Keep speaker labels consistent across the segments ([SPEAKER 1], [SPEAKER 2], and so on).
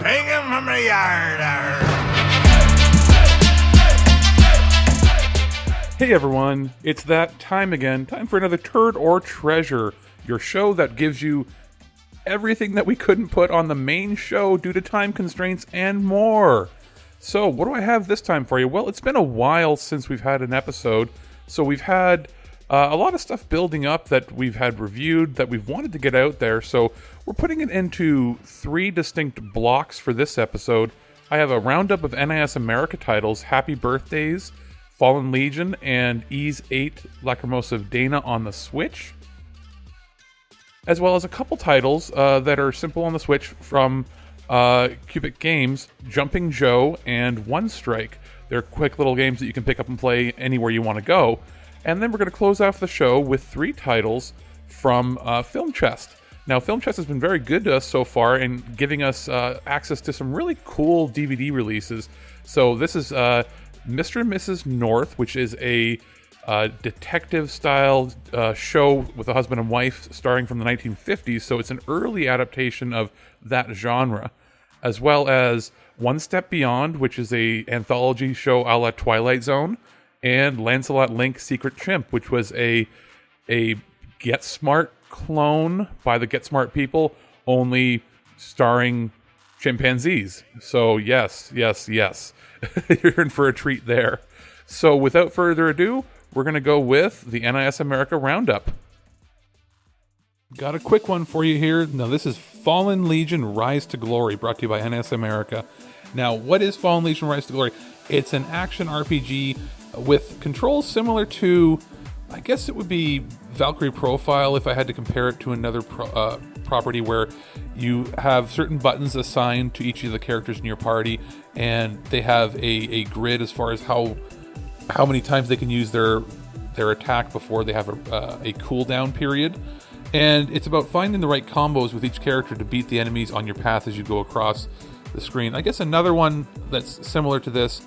[SPEAKER 1] Take him from the yard.
[SPEAKER 2] Hey everyone, it's that time again. Time for another Turd or Treasure, your show that gives you everything that we couldn't put on the main show due to time constraints and more. So, what do I have this time for you? Well, it's been a while since we've had an episode, so we've had a lot of stuff building up that we've had reviewed that we've wanted to get out there, so we're putting it into 3 distinct blocks for this episode. I have a roundup of NIS America titles, Happy Birthdays, Fallen Legion, and Ys 8 Lacrimosa of Dana on the Switch, as well as a couple titles that are simple on the Switch from Cubic Games, Jumping Joe and One Strike. They're quick little games that you can pick up and play anywhere you want to go. And then we're going to close off the show with 3 titles from Film Chest. Now, Film Chest has been very good to us so far in giving us access to some really cool DVD releases. So this is Mr. and Mrs. North, which is a detective-style show with a husband and wife starring from the 1950s, so it's an early adaptation of that genre, as well as One Step Beyond, which is a anthology show a la Twilight Zone, and Lancelot Link Secret Chimp, which was a Get Smart clone by the Get Smart people, only starring chimpanzees. So yes. You're in for a treat there. So without further ado, we're going to go with the NIS America Roundup. Got a quick one for you here. Now this is Fallen Legion Rise to Glory, brought to you by NIS America. Now, what is Fallen Legion Rise to Glory? It's an action RPG with controls similar to, I guess it would be Valkyrie Profile if I had to compare it to another property where you have certain buttons assigned to each of the characters in your party, and they have a grid as far as how many times they can use their attack before they have a cooldown period. And it's about finding the right combos with each character to beat the enemies on your path as you go across the screen. I guess another one that's similar to this,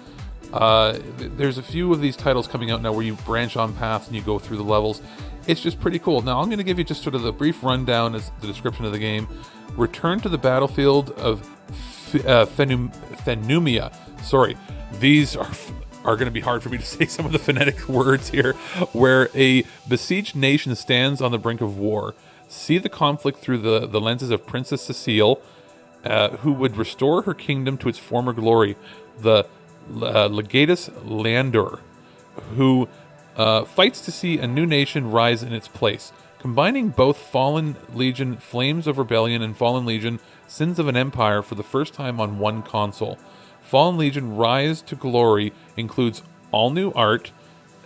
[SPEAKER 2] there's a few of these titles coming out now where you branch on paths and you go through the levels. It's just pretty cool. Now, I'm going to give you just sort of the brief rundown as the description of the game. Return to the battlefield of Phenumia. Sorry, these are going to be hard for me to say some of the phonetic words here, where a besieged nation stands on the brink of war. See the conflict through the lenses of Princess Cecile, who would restore her kingdom to its former glory. The Legatus Landor, who fights to see a new nation rise in its place. Combining both Fallen Legion Flames of Rebellion and Fallen Legion Sins of an Empire for the first time on one console. Fallen Legion Rise to Glory includes all new art,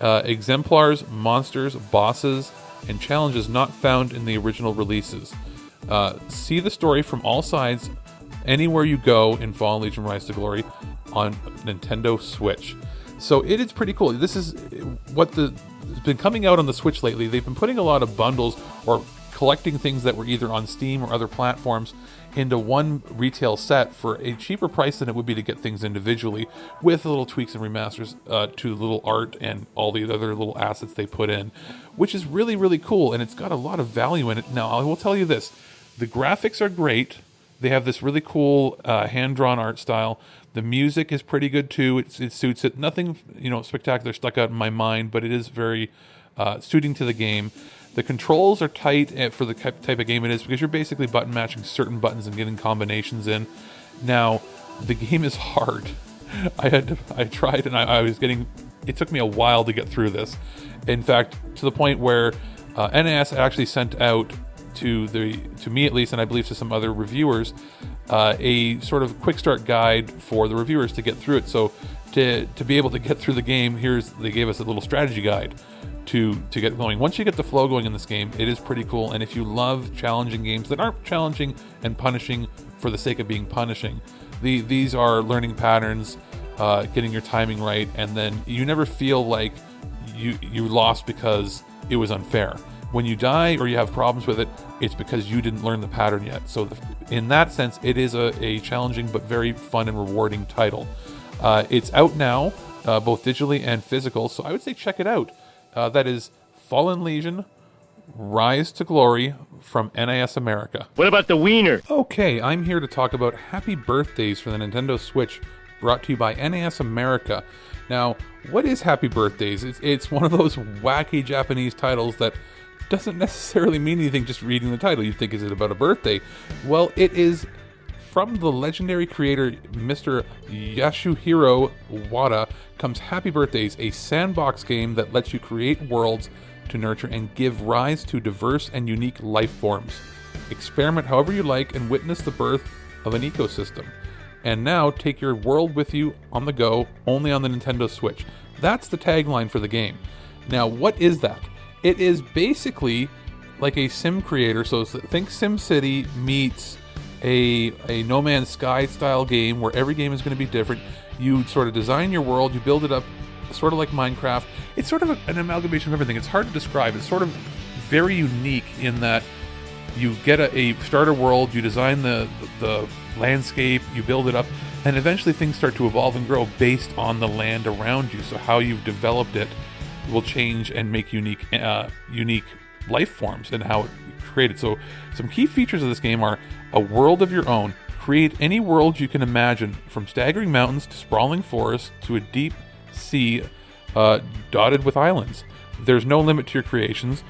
[SPEAKER 2] exemplars, monsters, bosses, and challenges not found in the original releases. See the story from all sides anywhere you go in Fallen Legion Rise to Glory on Nintendo Switch. So it is pretty cool. This is what has been coming out on the Switch lately. They've been putting a lot of bundles or collecting things that were either on Steam or other platforms into one retail set for a cheaper price than it would be to get things individually, with little tweaks and remasters to little art and all the other little assets they put in, which is really, really cool, and it's got a lot of value in it. Now, I will tell you this. The graphics are great. They have this really cool hand-drawn art style. The music is pretty good too. It suits it. Nothing, spectacular stuck out in my mind, but it is very suiting to the game. The controls are tight for the type of game it is, because you're basically button matching certain buttons and getting combinations in. Now, the game is hard. I tried, and I was getting. It took me a while to get through this. In fact, to the point where NAS actually sent out to me at least, and I believe to some other reviewers, a sort of quick start guide for the reviewers to get through it. So to be able to get through the game, they gave us a little strategy guide to get going. Once you get the flow going in this game, it is pretty cool. And if you love challenging games that aren't challenging and punishing for the sake of being punishing, these are learning patterns, getting your timing right, and then you never feel like you lost because it was unfair. When you die or you have problems with it, it's because you didn't learn the pattern yet. So in that sense, it is a challenging but very fun and rewarding title. It's out now, both digitally and physical, so I would say check it out. That is Fallen Legion Rise to Glory from NIS America.
[SPEAKER 3] What about the wiener?
[SPEAKER 2] Okay, I'm here to talk about Happy Birthdays for the Nintendo Switch, brought to you by NIS America. Now, what is Happy Birthdays? It's one of those wacky Japanese titles that doesn't necessarily mean anything just reading the title. You think, is it about a birthday? Well, it is from the legendary creator Mr. Yasuhiro Wada comes Happy Birthdays, a sandbox game that lets you create worlds to nurture and give rise to diverse and unique life forms. Experiment however you like and witness the birth of an ecosystem. And now take your world with you on the go, only on the Nintendo Switch. That's the tagline for the game. Now, what is that? It is basically like a sim creator. So think SimCity meets a No Man's Sky style game where every game is going to be different. You sort of design your world, you build it up sort of like Minecraft. It's sort of an amalgamation of everything. It's hard to describe. It's sort of very unique in that you get a starter world, you design the landscape, you build it up, and eventually things start to evolve and grow based on the land around you. So how you've developed it will change and make unique life forms and how it's created. So some key features of this game are a world of your own. Create any world you can imagine, from staggering mountains to sprawling forests to a deep sea dotted with islands. There's no limit to your creations,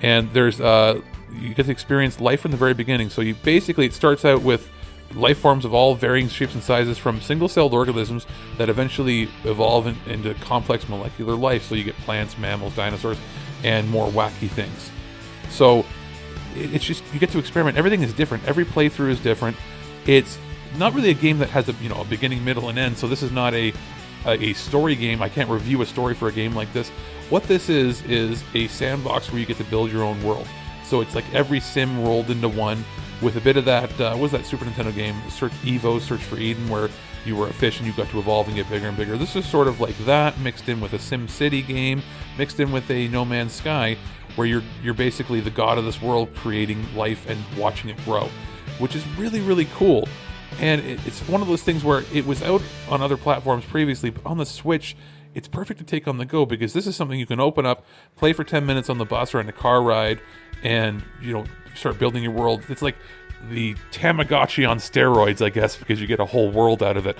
[SPEAKER 2] and there's you get to experience life from the very beginning. So you basically, it starts out with life forms of all varying shapes and sizes, from single-celled organisms that eventually evolve into complex molecular life. So you get plants, mammals, dinosaurs, and more wacky things. So it's just, you get to experiment. Everything is different. Every playthrough is different. It's not really a game that has a beginning, middle, and end. So this is not a story game. I can't review a story for a game like this. What this is a sandbox where you get to build your own world. So it's like every sim rolled into one, with a bit of that, what was that Super Nintendo game, Search for Eden, where you were a fish and you got to evolve and get bigger and bigger. This is sort of like that, mixed in with a SimCity game, mixed in with a No Man's Sky, where you're basically the god of this world, creating life and watching it grow, which is really, really cool. And it's one of those things where it was out on other platforms previously, but on the Switch, it's perfect to take on the go, because this is something you can open up, play for 10 minutes on the bus or in a car ride, and start building your world. It's like the Tamagotchi on steroids, I guess, because you get a whole world out of it.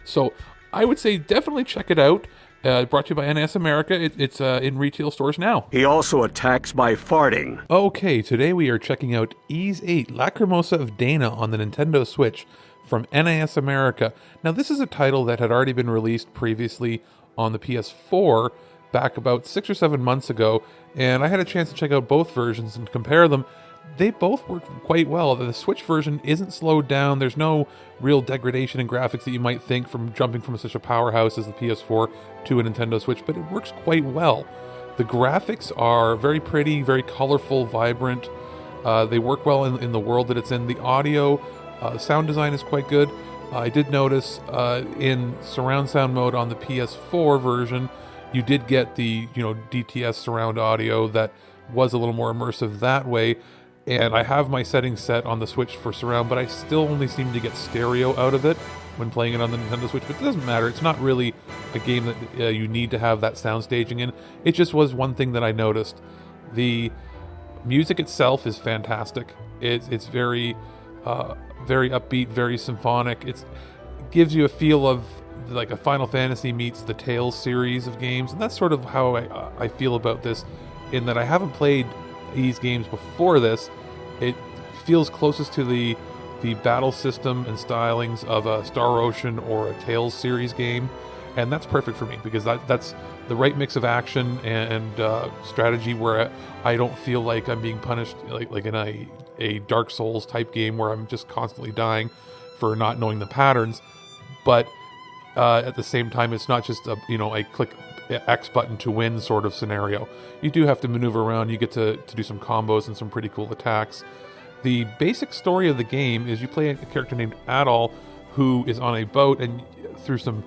[SPEAKER 2] So I would say definitely check it out. Brought to you by NS America. It's in retail stores now.
[SPEAKER 4] He also attacks by farting.
[SPEAKER 2] Okay, today we are checking out Ys 8, Lacrimosa of Dana on the Nintendo Switch from NIS America. Now, this is a title that had already been released previously on the PS4 back about 6 or 7 months ago, and I had a chance to check out both versions and compare them. They both work quite well. The Switch version isn't slowed down. There's no real degradation in graphics that you might think from jumping from such a powerhouse as the PS4 to a Nintendo Switch, but it works quite well. The graphics are very pretty, very colorful, vibrant. They work well in the world that it's in. The audio, sound design is quite good. I did notice in surround sound mode on the PS4 version, you did get the DTS surround audio that was a little more immersive that way. And I have my settings set on the Switch for surround, but I still only seem to get stereo out of it when playing it on the Nintendo Switch. But it doesn't matter. It's not really a game that you need to have that sound staging in. It just was one thing that I noticed. The music itself is fantastic. It's very very upbeat, very symphonic. It gives you a feel of like a Final Fantasy meets the Tales series of games, and that's sort of how I feel about this, in that I haven't played these games before this. It feels closest to the battle system and stylings of a Star Ocean or a Tales series game, and that's perfect for me, because that's the right mix of action and strategy, where I don't feel like I'm being punished like in a Dark Souls type game where I'm just constantly dying for not knowing the patterns. But at the same time, it's not just a click X button to win sort of scenario. You do have to maneuver around. You get to do some combos and some pretty cool attacks. The basic story of the game is you play a character named Adol, who is on a boat, and through some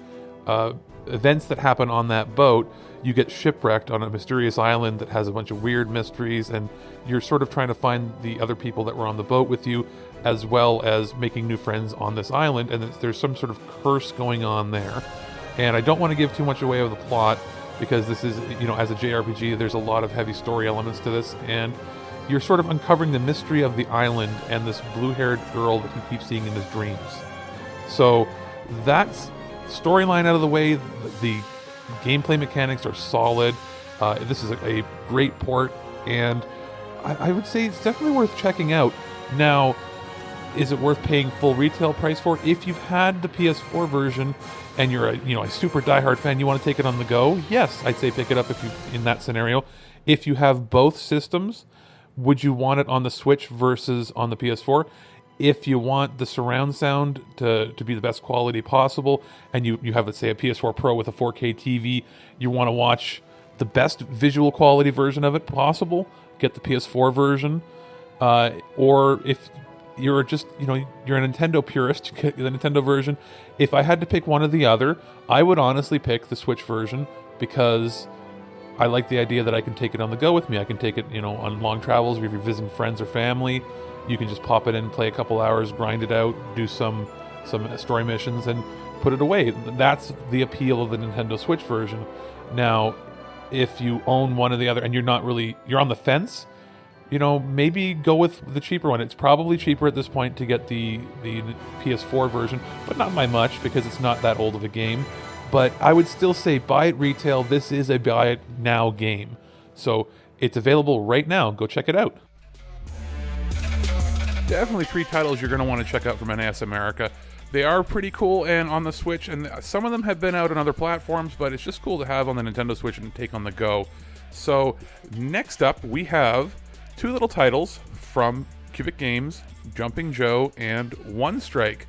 [SPEAKER 2] events that happen on that boat, you get shipwrecked on a mysterious island that has a bunch of weird mysteries, and you're sort of trying to find the other people that were on the boat with you, as well as making new friends on this island, and there's some sort of curse going on there. And I don't want to give too much away of the plot, because this is, as a JRPG, there's a lot of heavy story elements to this, and you're sort of uncovering the mystery of the island and this blue-haired girl that he keeps seeing in his dreams. So that's storyline out of the way. The gameplay mechanics are solid. This is a great port, and I would say it's definitely worth checking out. Now, is it worth paying full retail price for? If you've had the PS4 version and you're a super diehard fan, you want to take it on the go, yes, I'd say pick it up in that scenario. If you have both systems, would you want it on the Switch versus on the PS4? If you want the surround sound to be the best quality possible, and you have, let's say, a PS4 Pro with a 4K TV, you want to watch the best visual quality version of it possible, get the PS4 version. Or if you're just, you're a Nintendo purist, get the Nintendo version. If I had to pick one or the other, I would honestly pick the Switch version, because I like the idea that I can take it on the go with me. I can take it, on long travels, or if you're visiting friends or family, you can just pop it in, play a couple hours, grind it out, do some story missions, and put it away. That's the appeal of the Nintendo Switch version. Now, if you own one or the other and you're on the fence, maybe go with the cheaper one. It's probably cheaper at this point to get the PS4 version, but not by much, because it's not that old of a game. But I would still say buy it retail. This is a buy it now game. So it's available right now. Go check it out. Definitely 3 titles you're going to want to check out from NAS America. They are pretty cool and on the Switch, and some of them have been out on other platforms, but it's just cool to have on the Nintendo Switch and take on the go. So next up, we have 2 little titles from Cubic Games, Jumping Joe and One Strike.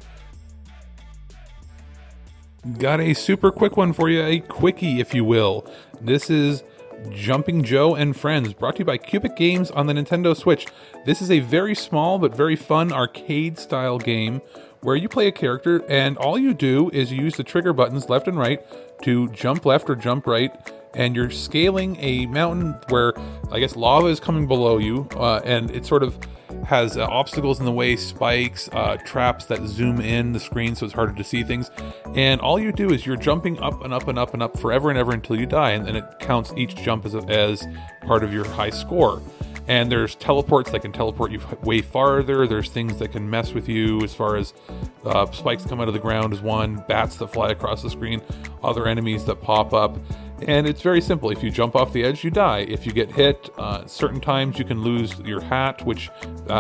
[SPEAKER 2] Got a super quick one for you, a quickie if you will. This is Jumping Joe and Friends, brought to you by Cubic Games on the Nintendo Switch. This is a very small but very fun arcade-style game where you play a character, and all you do is you use the trigger buttons left and right to jump left or jump right, and you're scaling a mountain where, I guess, lava is coming below you, and it sort of has obstacles in the way, spikes, traps that zoom in the screen so it's harder to see things. And all you do is you're jumping up and up and up and up forever and ever until you die, and then it counts each jump as part of your high score. And there's teleports that can teleport you way farther. There's things that can mess with you as far as spikes come out of the ground is one, bats that fly across the screen, other enemies that pop up. And it's very simple. If you jump off the edge, you die. If you get hit, certain times you can lose your hat, which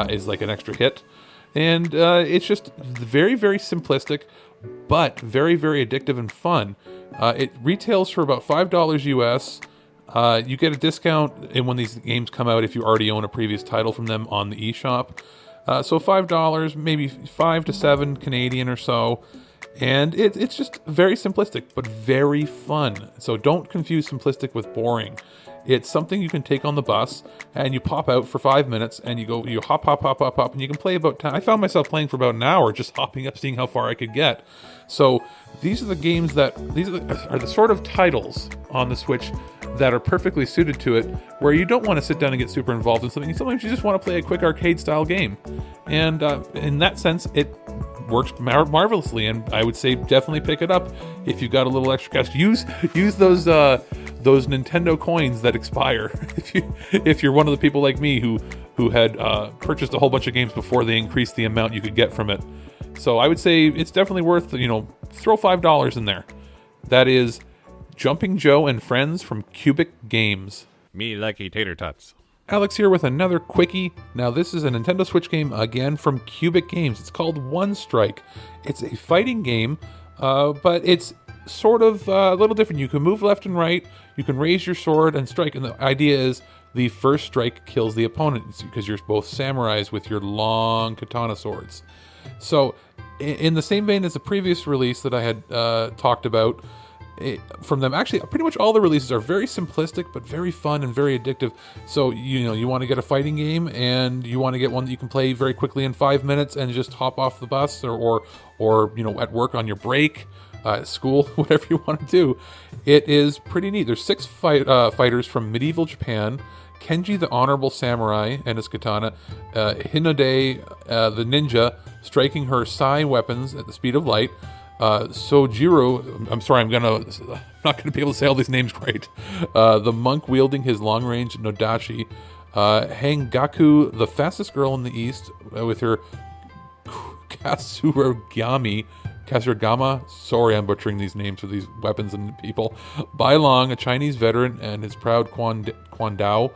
[SPEAKER 2] is like an extra hit. And it's just very, very simplistic, but very, very addictive and fun. It retails for about $5 US. You get a discount when these games come out if you already own a previous title from them on the eShop. So $5, maybe 5 to 7 Canadian or so. And it's just very simplistic, but very fun. So don't confuse simplistic with boring. It's something you can take on the bus, and you pop out for 5 minutes, and you hop, and you can play about 10. I found myself playing for about an hour, just hopping up, seeing how far I could get. So these are the games are the sort of titles on the Switch that are perfectly suited to it, where you don't want to sit down and get super involved in something. Sometimes you just want to play a quick arcade-style game. And in that sense, it works marvelously, and I would say definitely pick it up if you've got a little extra cash. Use those Nintendo coins that expire. If you're one of the people like me who had purchased a whole bunch of games before they increased the amount you could get from it. So I would say it's definitely worth, throw $5 in there. That is Jumping Joe and Friends from Cubic Games.
[SPEAKER 1] Me likey tater tots.
[SPEAKER 2] Alex here with another quickie. Now this is a Nintendo Switch game again from Cubic Games. It's called One Strike. It's a fighting game, but it's sort of a little different. You can move left and right, you can raise your sword and strike, and the idea is the first strike kills the opponent because you're both samurais with your long katana swords. So in the same vein as the previous release that I had talked about, from them, actually pretty much all the releases are very simplistic but very fun and very addictive. So you want to get a fighting game and you want to get one that you can play very quickly in 5 minutes and just hop off the bus or at work on your break, at school, whatever you want to do. It is pretty neat. There's 6 fighters from medieval Japan: Kenji the Honorable Samurai and his katana, Hinode the ninja striking her sai weapons at the speed of light, Sojiro, I'm sorry, I'm not gonna be able to say all these names right. The monk wielding his long-range Nodachi. Hangaku, the fastest girl in the East, with her Kasuragama. Sorry, I'm butchering these names for these weapons and people. Bai Long, a Chinese veteran, and his proud Quan Dao.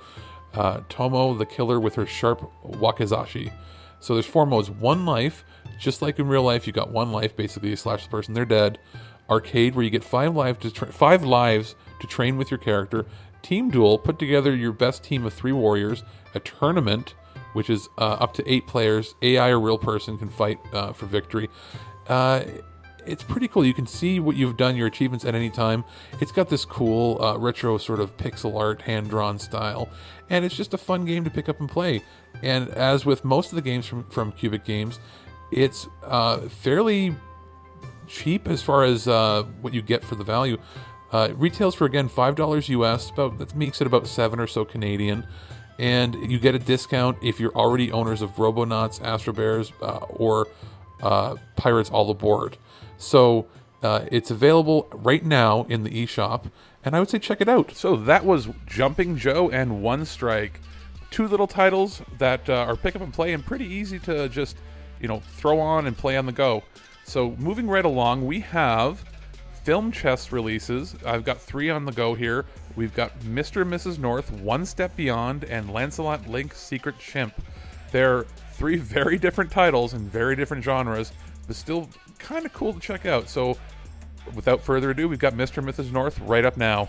[SPEAKER 2] Tomo, the killer, with her sharp wakizashi. So there's 4 modes. 1 life, just like in real life, you got 1 life. Basically, you slash the person, they're dead. Arcade, where you get 5 lives to train with your character. Team duel, put together your best team of 3 warriors. A tournament, which is up to 8 players. AI or real person can fight for victory. It's pretty cool. You can see what you've done, your achievements at any time. It's got this cool retro sort of pixel art, hand-drawn style, and it's just a fun game to pick up and play. And as with most of the games from Cubic Games, it's fairly cheap as far as what you get for the value. It retails for, again, $5 US, that makes it about 7 or so Canadian. And you get a discount if you're already owners of Robonauts, Astro Bears, or Pirates All Aboard. So it's available right now in the eShop, and I would say check it out. So that was Jumping Joe and One Strike. 2 little titles that are pick up and play and pretty easy to just, throw on and play on the go. So moving right along, we have film chest releases. I've got 3 on the go here. We've got Mr. and Mrs. North, One Step Beyond, and Lancelot Link Secret Chimp. They're 3 very different titles in very different genres, but still kind of cool to check out. So without further ado, we've got Mr. and Mrs. North right up now.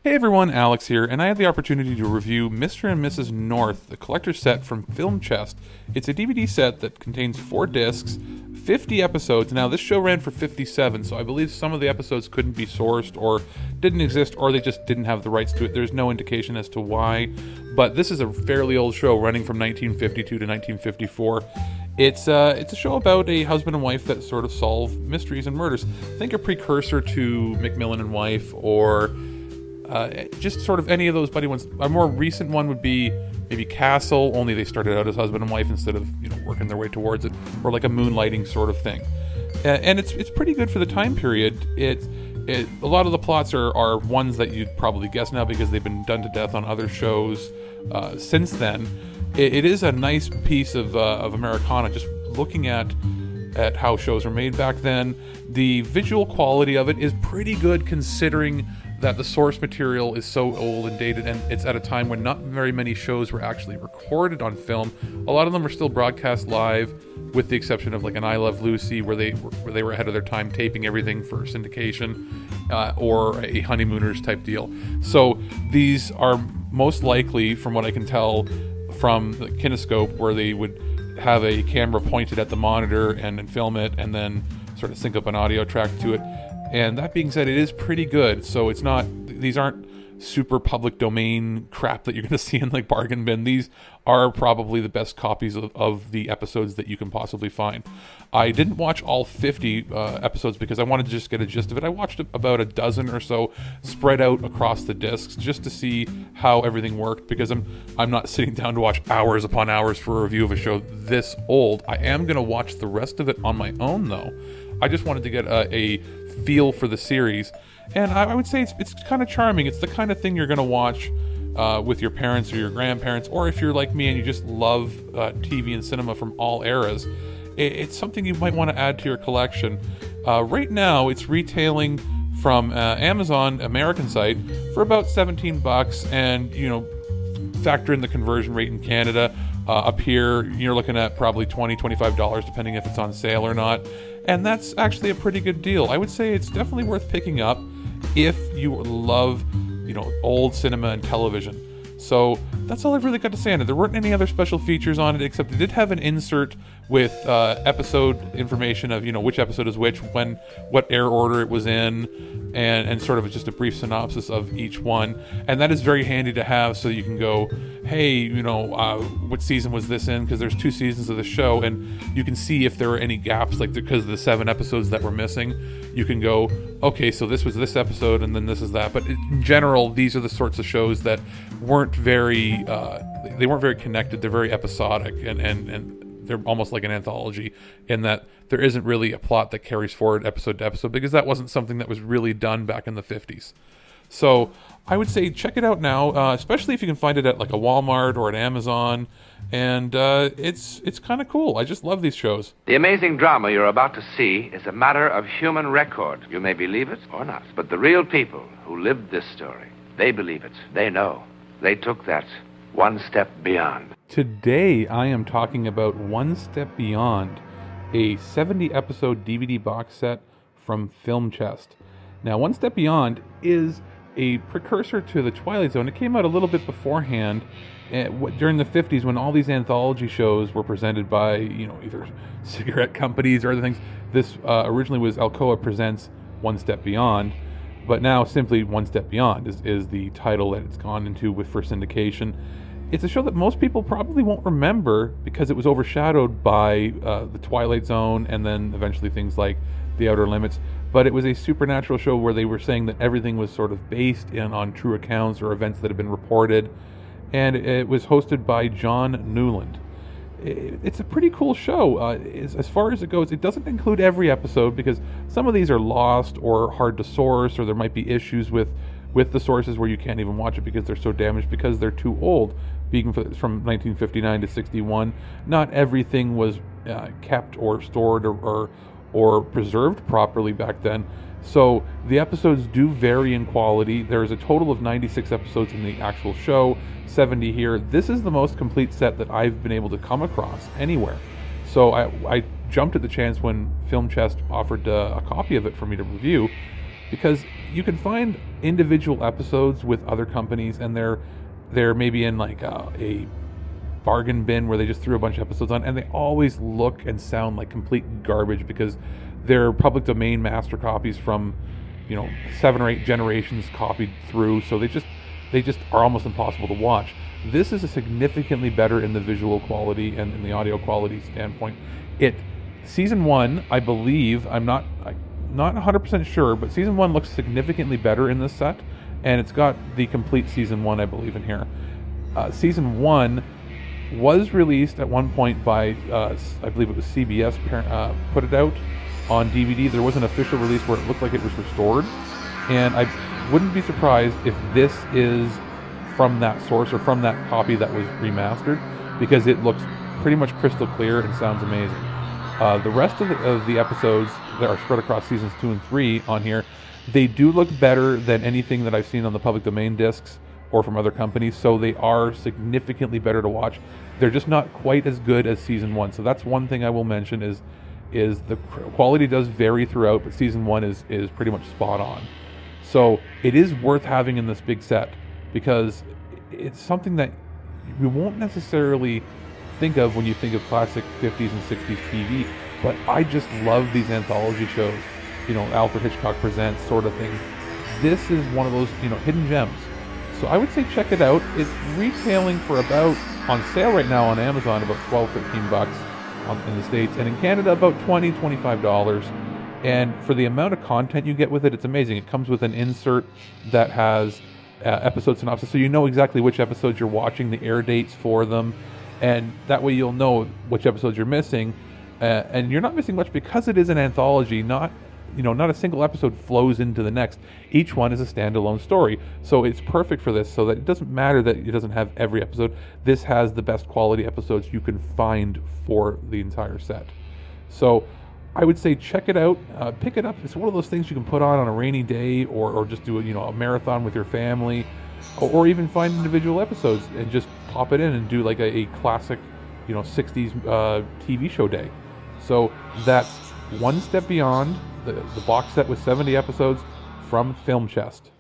[SPEAKER 2] Hey everyone, Alex here, and I had the opportunity to review Mr. and Mrs. North, the collector's set from Film Chest. It's a DVD set that contains 4 discs, 50 episodes. Now, this show ran for 57, so I believe some of the episodes couldn't be sourced or didn't exist, or they just didn't have the rights to it. There's no indication as to why, but this is a fairly old show running from 1952 to 1954. It's a show about a husband and wife that sort of solve mysteries and murders. Think a precursor to Macmillan and Wife, or just sort of any of those buddy ones. A more recent one would be maybe Castle, only they started out as husband and wife instead of working their way towards it, or like a moonlighting sort of thing. And it's pretty good for the time period. A lot of the plots are ones that you'd probably guess now because they've been done to death on other shows since then. It is a nice piece of Americana, just looking at how shows were made back then. The visual quality of it is pretty good considering that the source material is so old and dated, and it's at a time when not very many shows were actually recorded on film. A lot of them are still broadcast live, with the exception of like an I Love Lucy, where they were ahead of their time, taping everything for syndication, or a Honeymooners type deal. So these are most likely, from what I can tell, from the kinescope, where they would have a camera pointed at the monitor and film it, and then sort of sync up an audio track to it. And that being said, it is pretty good. So these aren't super public domain crap that you're going to see in like bargain bin. These are probably the best copies of the episodes that you can possibly find. I didn't watch all 50 episodes because I wanted to just get a gist of it. I watched about a dozen or so spread out across the discs just to see how everything worked, because I'm not sitting down to watch hours upon hours for a review of a show this old. I am going to watch the rest of it on my own though. I just wanted to get a feel for the series, and I would say it's kind of charming. It's the kind of thing you're going to watch with your parents or your grandparents, or if you're like me and you just love TV and cinema from all eras. It's something you might want to add to your collection. Right now, it's retailing from Amazon American site for about $17, and factor in the conversion rate in Canada. Up here, you're looking at probably $20, $25, depending if it's on sale or not. And that's actually a pretty good deal. I would say it's definitely worth picking up if you love, old cinema and television. So that's all I've really got to say on it. There weren't any other special features on it, except it did have an insert with episode information of, which episode is which, what air order it was in, and sort of just a brief synopsis of each one. And that is very handy to have, so you can go, hey, what season was this in? Because there's 2 seasons of the show, and you can see if there were any gaps, like because of the 7 episodes that were missing. You can go, okay, so this was this episode, and then this is that. But in general, these are the sorts of shows that weren't very connected. They're very episodic, and they're almost like an anthology in that there isn't really a plot that carries forward episode to episode, because that wasn't something that was really done back in the 50s. So I would say check it out now, especially if you can find it at like a Walmart or at Amazon. And it's kind of cool. I just love these shows.
[SPEAKER 3] The amazing drama you're about to see is a matter of human record. You may believe it or not, but the real people who lived this story, they believe it. They know. They took that one step beyond.
[SPEAKER 2] Today I am talking about One Step Beyond, a 70-episode DVD box set from Film Chest. Now, One Step Beyond is a precursor to The Twilight Zone. It came out a little bit beforehand, during the 50s, when all these anthology shows were presented by, either cigarette companies or other things. This originally was Alcoa Presents One Step Beyond, but now simply One Step Beyond is the title that it's gone into for syndication. It's a show that most people probably won't remember because it was overshadowed by The Twilight Zone and then eventually things like The Outer Limits. But it was a supernatural show where they were saying that everything was sort of based on true accounts or events that had been reported. And it was hosted by John Newland. It's a pretty cool show. As far as it goes, it doesn't include every episode because some of these are lost or hard to source, or there might be issues with the sources where you can't even watch it because they're so damaged because they're too old. Being from 1959 to 61, not everything was kept or stored or preserved properly back then. So the episodes do vary in quality. There's a total of 96 episodes in the actual show, 70 here. This is the most complete set that I've been able to come across anywhere. So I jumped at the chance when Film Chest offered a copy of it for me to review, because you can find individual episodes with other companies and they're maybe in like a bargain bin where they just threw a bunch of episodes on, and they always look and sound like complete garbage because they're public domain master copies from 7 or 8 generations copied through, so they just are almost impossible to watch. This is a significantly better in the visual quality and in the audio quality standpoint. Season 1, I believe, I'm not 100% sure, but season 1 looks significantly better in this set, and it's got the complete season 1, I believe, in here. Season 1 was released at one point by, I believe it was CBS, put it out on DVD. There was an official release where it looked like it was restored, and I wouldn't be surprised if this is from that source or from that copy that was remastered, because it looks pretty much crystal clear and sounds amazing. The rest of the episodes that are spread across seasons 2 and 3 on here, they do look better than anything that I've seen on the public domain discs or from other companies, so they are significantly better to watch. They're just not quite as good as season 1. So that's one thing I will mention is the quality does vary throughout, but season 1 is pretty much spot on. So it is worth having in this big set because it's something that you won't necessarily think of when you think of classic 50s and 60s TV, but I just love these anthology shows, Alfred Hitchcock Presents sort of thing. This is one of those, hidden gems. So I would say check it out. It's retailing for about, on sale right now on Amazon, about $12-13 in the States, and in Canada about $20-25. And for the amount of content you get with it, it's amazing. It comes with an insert that has episode synopsis, so you know exactly which episodes you're watching, the air dates for them, and that way you'll know which episodes you're missing, and you're not missing much because it is an anthology. Not a single episode flows into the next. Each one is a standalone story, so it's perfect for this, so that it doesn't matter that it doesn't have every episode. This has the best quality episodes you can find for the entire set. So I would say check it out, pick it up. It's one of those things you can put on a rainy day, or just do a marathon with your family, or even find individual episodes and just pop it in and do like a classic 60s TV show day. So that's One Step Beyond, the box set with 70 episodes from Film Chest.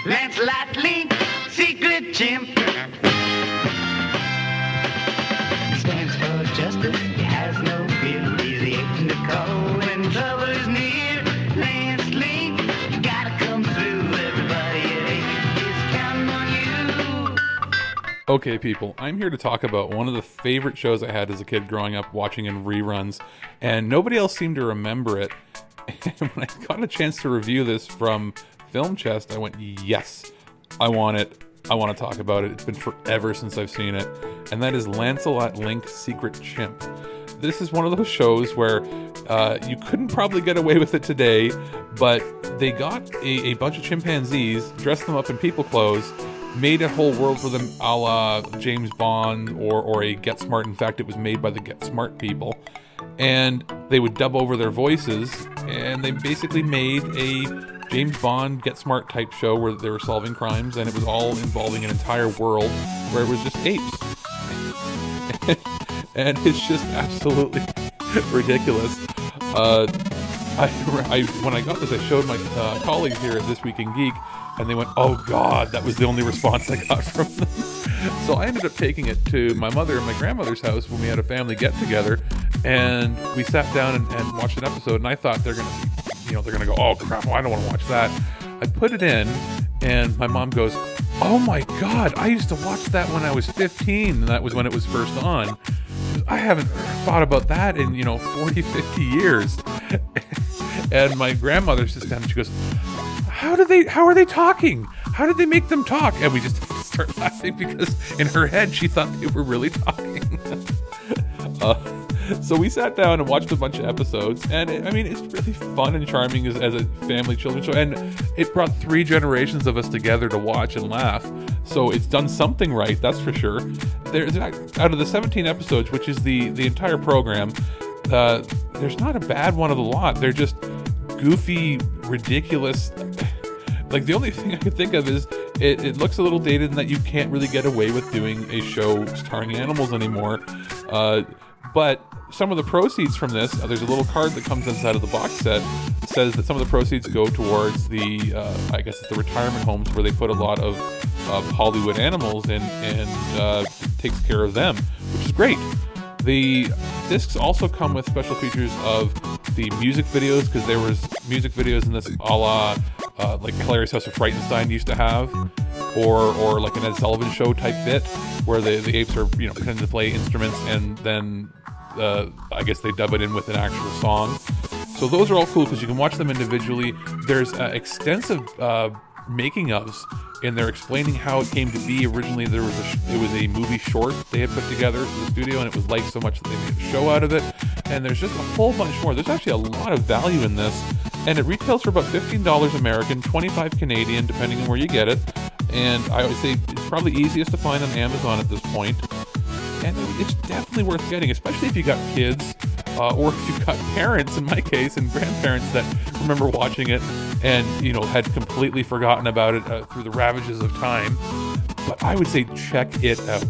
[SPEAKER 5] Lancelot Link, secret chimp. Stands for justice, he has no fear. He's the agent to call when trouble is near. Lance Link, you gotta come through. Everybody is counting on you.
[SPEAKER 2] Okay, people, I'm here to talk about one of the favorite shows I had as a kid growing up watching in reruns, and nobody else seemed to remember it. And when I got a chance to review this from Film Chest, I went, yes, I want it. I want to talk about it. It's been forever since I've seen it. And that is Lancelot Link's Secret Chimp. This is one of those shows where you couldn't probably get away with it today, but they got a bunch of chimpanzees, dressed them up in people clothes, made a whole world for them a la James Bond or a Get Smart. In fact, it was made by the Get Smart people. And they would dub over their voices, and they basically made a James Bond Get Smart type show where they were solving crimes, and it was all involving an entire world where it was just apes. And it's just absolutely ridiculous. When I got this, I showed my colleagues here at This Week in Geek, and they went, "Oh God," that was the only response I got from them. So I ended up taking it to my mother and my grandmother's house when we had a family get-together, and we sat down and watched an episode, and I thought they're gonna go, "Oh crap, I don't want to watch that." I put it in, and my mom goes, "Oh my God, I used to watch that when I was 15, and that was when it was first on. I haven't thought about that in 40, 50 years." And my grandmother sits down and she goes, how are they talking? How did they make them talk? And we just start laughing because in her head she thought they were really talking. So we sat down and watched a bunch of episodes, and it's really fun and charming as a family children's show, and it brought 3 generations of us together to watch and laugh. So it's done something right, that's for sure. There's out of the 17 episodes, which is the entire program, there's not a bad one of the lot. They're just goofy, ridiculous. Like, the only thing I could think of is it looks a little dated in that you can't really get away with doing a show starring animals anymore. But some of the proceeds from this, there's a little card that comes inside of the box set, says that some of the proceeds go towards the, I guess it's the retirement homes where they put a lot of Hollywood animals in, and takes care of them, which is great. The discs also come with special features of the music videos, because there was music videos in this a la like Hilarious House of Frightenstein used to have, or like an Ed Sullivan Show type bit where the apes are pretending to play instruments, and then I guess they dub it in with an actual song. So those are all cool because you can watch them individually. There's extensive making ofs in there explaining how it came to be. Originally it was a movie short they had put together for the studio, and it was liked so much that they made a show out of it. And there's just a whole bunch more. There's actually a lot of value in this, and it retails for about $15 American, $25 Canadian, depending on where you get it. And I would say it's probably easiest to find on Amazon at this point. And it's definitely worth getting, especially if you got kids, or if you've got parents, in my case, and grandparents that remember watching it and had completely forgotten about it through the ravages of time. But I would say check it out.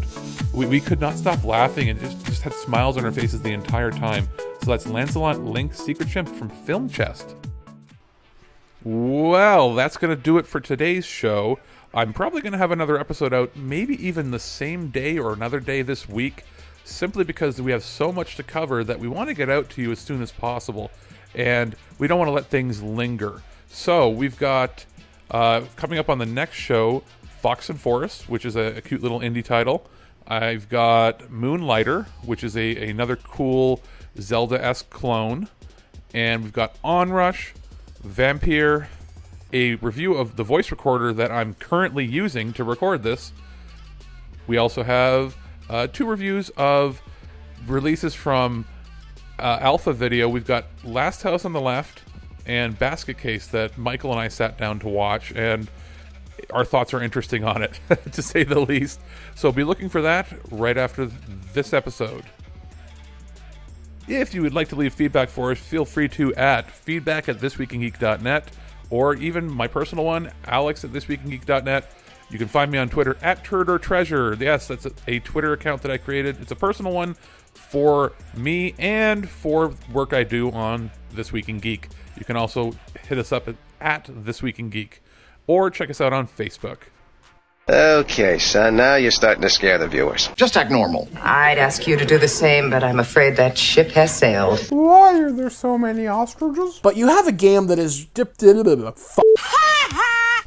[SPEAKER 2] We could not stop laughing and just had smiles on our faces the entire time. So that's Lancelot Link's Secret Chimp from Film Chest. Well, that's going to do it for today's show. I'm probably going to have another episode out, maybe even the same day or another day this week, simply because we have so much to cover that we want to get out to you as soon as possible, and we don't want to let things linger. So we've got, coming up on the next show, Fox and Forest, which is a cute little indie title. I've got Moonlighter, which is another cool Zelda-esque clone. And we've got Onrush, Vampire, a review of the voice recorder that I'm currently using to record this. We also have 2 reviews of releases from Alpha Video. We've got Last House on the Left and Basket Case that Michael and I sat down to watch, and our thoughts are interesting on it, to say the least. So be looking for that right after this episode. If you would like to leave feedback for us, feel free to at feedback@thisweekingeek.net, or even my personal one, alex@thisweekingeek.net. You can find me on Twitter at Turd Or Treasure. Yes, that's a Twitter account that I created. It's a personal one for me and for work I do on This Week in Geek. You can also hit us up at This Week in Geek, or check us out on Facebook.
[SPEAKER 6] Okay, son, now you're starting to scare the viewers.
[SPEAKER 7] Just act normal.
[SPEAKER 8] I'd ask you to do the same, but I'm afraid that ship has sailed.
[SPEAKER 9] Why are there so many ostriches? But you have a game that is dipped in a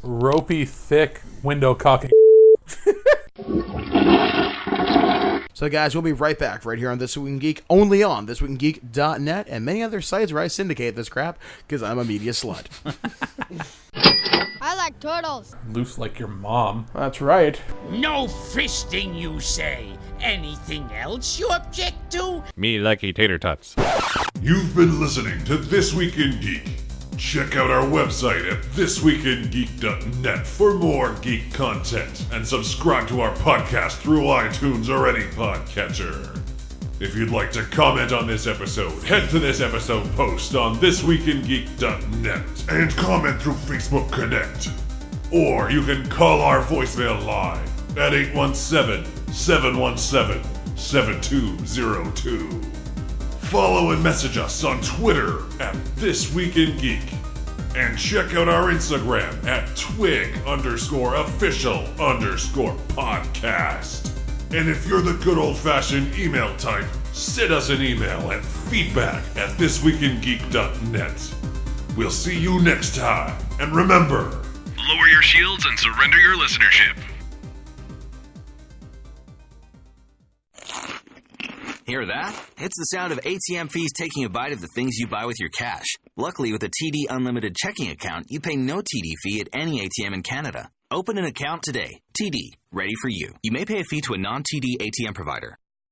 [SPEAKER 2] Ropey, thick window cocking.
[SPEAKER 9] So guys, we'll be right back right here on This Week in Geek, only on ThisWeekInGeek.net and many other sites where I syndicate this crap because I'm a media slut.
[SPEAKER 7] I like turtles.
[SPEAKER 2] Loose like your mom.
[SPEAKER 9] That's right.
[SPEAKER 10] No fisting, you say? Anything else you object to?
[SPEAKER 1] Me likey tater tots.
[SPEAKER 11] You've been listening to This Week in Geek. Check out our website at thisweekingeek.net for more geek content, and subscribe to our podcast through iTunes or any podcatcher. If you'd like to comment on this episode, head to this episode post on thisweekingeek.net and comment through Facebook Connect. Or you can call our voicemail line at 817-717-7202. Follow and message us on Twitter at ThisWeekInGeek. And check out our Instagram at twig_official_podcast. And if you're the good old-fashioned email type, send us an email at feedback@thisweekingeek.net. We'll see you next time. And remember,
[SPEAKER 12] lower your shields and surrender your listenership.
[SPEAKER 13] Hear that? It's the sound of ATM fees taking a bite of the things you buy with your cash. Luckily, with a TD Unlimited checking account, you pay no TD fee at any ATM in Canada. Open an account today. TD, ready for you. You may pay a fee to a non-TD ATM provider.